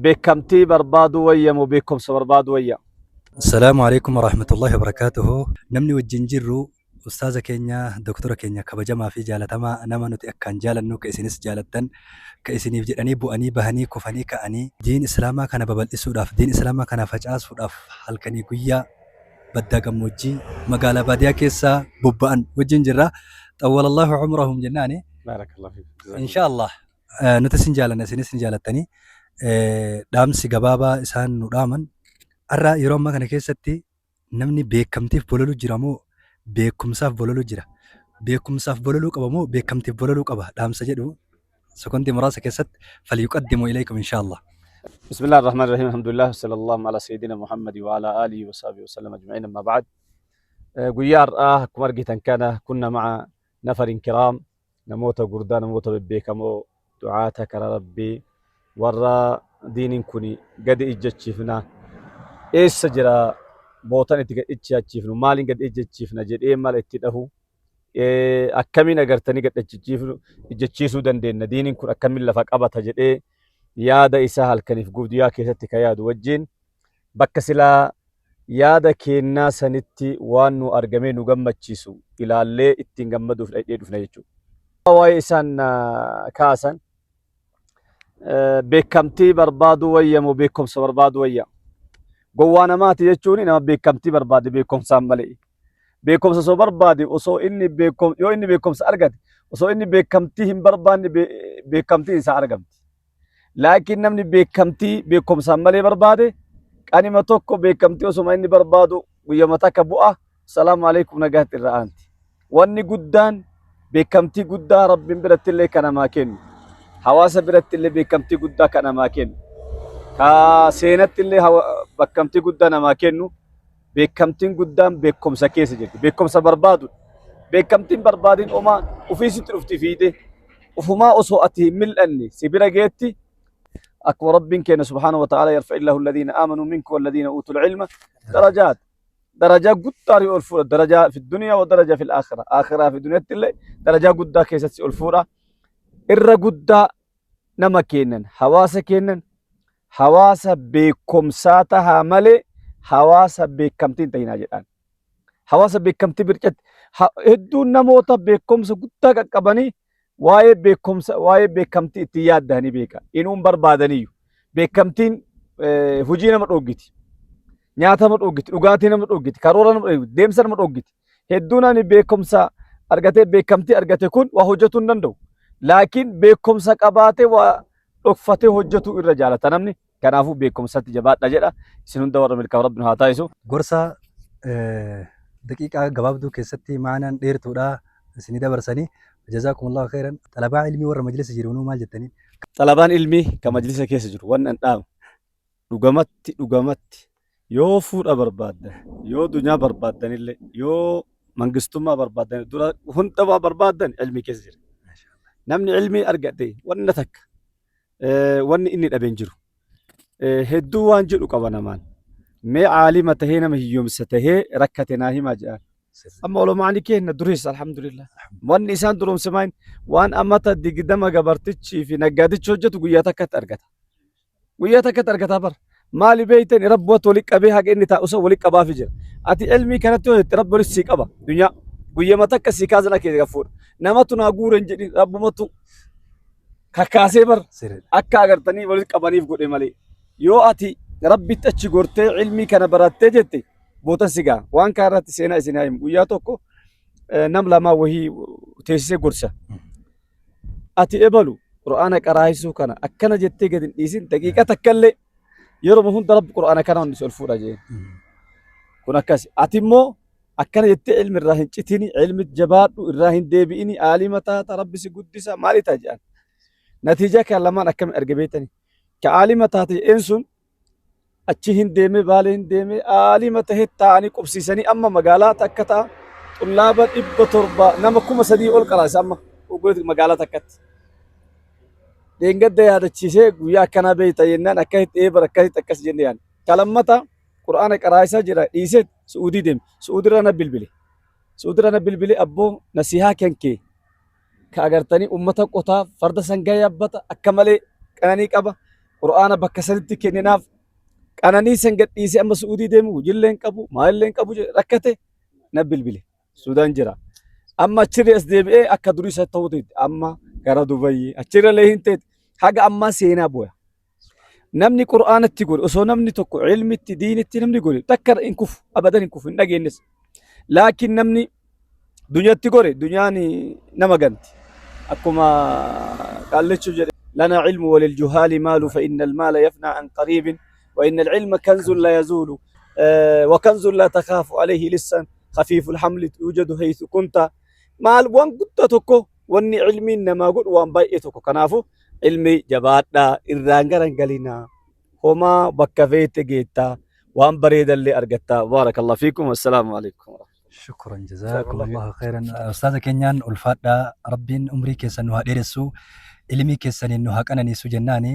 beekamtii barbaadu wayyamoo beekumsa barbaadu wayya. السلام عليكم ورحمة الله وبركاته. نمني وجنجرو أستاذ كينيا دكتورة كينيا كبجما في جالتما نما نتي أكان جالنو كإسنس جالتن كإسني بجراني بواني بهني كفني كأني دين إسلاما كان ببل إسوداف دين إسلاما كان فجأة سوداف هل كني قويا بدأ موجي مقالة بادية كيسا ببان وجنجرة طول الله عمرهم جناني بارك الله فيك. إن شاء الله. نتسن جالنا سنس جالتني دامسي قبابا إسان ندامن arraa yeroo ammaa kana keessatti namni beekamtiif bololuu jira moo beekumsaaf bololuu jira? Beekumsaaf bololuu qaba moo beekamtiif bololuu qaba? Dhaamsa jedhu sekondii muraasa keessatti falyuqaddimu ilaykum inshaallah. بسم الله الرحمن الرحيم الحمد لله وصلى الله على سيدنا محمد وعلى آله وصحبه وسلم أجمعين. أما بعد قيار كمرقة كنا مع نفر كرام نموت قردان نموت ببيكمو دعاتك ربي ورا دين كوني قد إجتشفنا eessa jira bootan itti gadhichaachifnu maaliin gadhichaachifna jedhee maal itti dhahu akkamiin agartanii gadhichaachifnu ijjachiisuu dandeenya diiniin kun akkamiin lafa qabata jedhee yaada isaa halkaniif guyyaa keessatti ka yaadu wajjin bakka silaa yaada keennaa sanitti waan nu argamee nu gammachiisu ilaallee ittiin gammaduuf dhufna jechuudha. Waa'ee isaan kaasan beekamtii barbaadu wayyamoo beekumsa barbaadu wayya. Gowwaana maati jechuun nama beekamtii barbaade beekumsaan malee. Beekumsa osoo barbaade osoo yoo inni beekumsa argate osoo inni beekamtii hin barbaanne beekamtiin isaa argamti. Laakiin namni beekamtii beekumsaan malee barbaade qanima tokko beekamtii osuma inni barbaadu guyyama takka bu'a salaamu alaikum nagaatti irra aanti. Wanni guddaan beekamtii guddaa rabbiin biratti illee kan namaa kennu. Hawaasa biratti illee beekamtii guddaa kan namaa kennu. Seenatti illee beekamtii guddaa namaa kennu beekamtiin guddaan beekumsa keessa jirti. Beekumsa barbaadu beekamtiin barbaadin omaa ofiisitti dhufti fiide ufumaa osoo ati hin mil'anne si bira geetti akkuma rabbiin keenya subhaanahu wa ta'ala yarfa'illahu alladhiina aamanuu minkum walladhiina uutul ilma darajaat darajaa guddaa ol fuudha darajaa fi duniyaa wa darajaa fi akhiraa fi duniyaatti illee darajaa guddaa keessatti ol fuudha irra guddaa nama kennan hawaasa kennan hawaasa beekumsaa tahaa malee hawaasa beekamtiin ta'inaa jedhaan. Hawaasa beekamtii bircatti hedduun namoota beekumsa guddaa qaqqabanii waa'ee beekamtii itti yaaddanii beeka. Inuun barbaadaniyyuu beekamtiin hujii nama dhoggiti, nyaata nama dhoggiti, dhugaatii nama dhoggiti, karoora nama dhoggiti, deemsa nama dhoggiti. Hedduun ani beekumsa argatee beekamtii argate kun waa hojjetuu hin danda'u. Laakiin beekumsa qabaatee waa dhokfatee hojjetu irra jaalata namni. Kanaafuu beekumsatti jabaadha jedha. Isin hunda warra milkaa'u rabbiin haa taasisu. Gorsa daqiiqaa gabaabduu keessatti maanaan dheertuudha isinii dabarsanii jazakumullahu khairan. Xalabaa ilmii warra majlisa jiru maal jettanii? Xalabaan ilmii kan majlisa keessa jiru waan dhaamu dhugamatti yoo fuudha barbaaddan yoo dunyaa barbaaddan illee yoo mangistummaa barbaaddan dura hundumaa barbaaddan ilmii keessa jira. Namni ilmii argate wanna takka wanni inni dhabeen jiru. Hedduu waan jedhu qaba namaan. Mee caalima tahee nama hiyyoomsa tahee rakkate naa himaa jedhaan. Amma olumaanii keenya dureessa alhamdulillah. Wanni isaan duroomse maal waan ammata digdama gabartichi fi naggaadichi hojjetu guyyaa takkatti argata. Guyyaa takkatti argata bara. Maali beeytan rabbi wali qabee haga inni taa'usa wali qabaafi jira. Ati ilmii kanatti hojjette rabbi wali sii qaba dunyaa. Guyyama takka sii kaasana keessa fuudha. Namatu naa guuren jedhin rabbumatu kakkaasee bara akka agartanii walitti qabaniif godhe malee. Yoo ati rabbitti achi gortee ilmii kana barattee jette bootan sigaa waan kaan irratti seenaa isin himu guyyaa tokko nam lamaa wahii teessisee gorsa. Ati ebalu qura'aana qaraayisuu kana akkana jettee gad hin dhiisin daqiiqa takkallee yeroo hunda rabbi qura'aana kana hundi ol fuudha jeen. Kun akkas ati immoo akkana jettee ilmi irraa hin citini ilmi jabaadhu irraa hin deebi'ini aalima taata rabbi si guddisa maali ta'a jedhan. Natiijaa kan lamaan akkami arge beektanii. Ka'aalima taate ensun achi hin deeme baale hin deeme aalima tahe ta'anii qubsiisanii amma magaalaa takka ta'a xullaaba 700 nama 3,000 ol qaraase amma magaalaa takkatti. Deengadda yaadachiisee guyyaa akkanaa beeyta jennaan akkasitti eebara akkasitti akkas jenne yaadne. Kalammata qura'aana qaraasaa jira dhiisee Suudii deeme. Suudirra na bilbile abboo nasihaa kenkee ka agartanii ummata qotaa farda sangaa yaabbata akka malee qananii qaba. qur'aana bakka sanitti kenninaaf qananii san gadhiise amma su'uudii deemu jilleen qabu maalleen qabu rakkate na bilbile Sudaan jira amma achirra as deebi'ee akka durii isa ta'uuti amma gara Dubayii achirra lee hin ta'e haga ammaa seenaa bu'a namni qur'aanatti godhe osoo namni tokko ilmitti diinitti namni godhe takka hin kufu abadan hin kufu hin dhageenyes laakiin namni dunyaatti godhe dunyaan nama ganti akkuma qaallechu jedhe lana ilmu walil juhaali maalu fa innal maala yafnaa an qariibin wa innal ilma kanzun la yazuulu wa kanzun la takhaafu alayhi lissan khafiiful hamli yujadu haythu kunta maal waan guddaa tokko wanni ilmiin namaa godhu waan baay'ee tokko kanaafu ilmi jabaadhaa irraan garan galinaa homaa bakka feete geettaa waan bareedallee argattaa baarakallahu fiikum wassalaamu alaikum شكرا جزاكم الله خيرا أستاذ كينيان الفادا ربين عمري كيسن نوها ديرسو علمي كيسن نوها كانني سجناني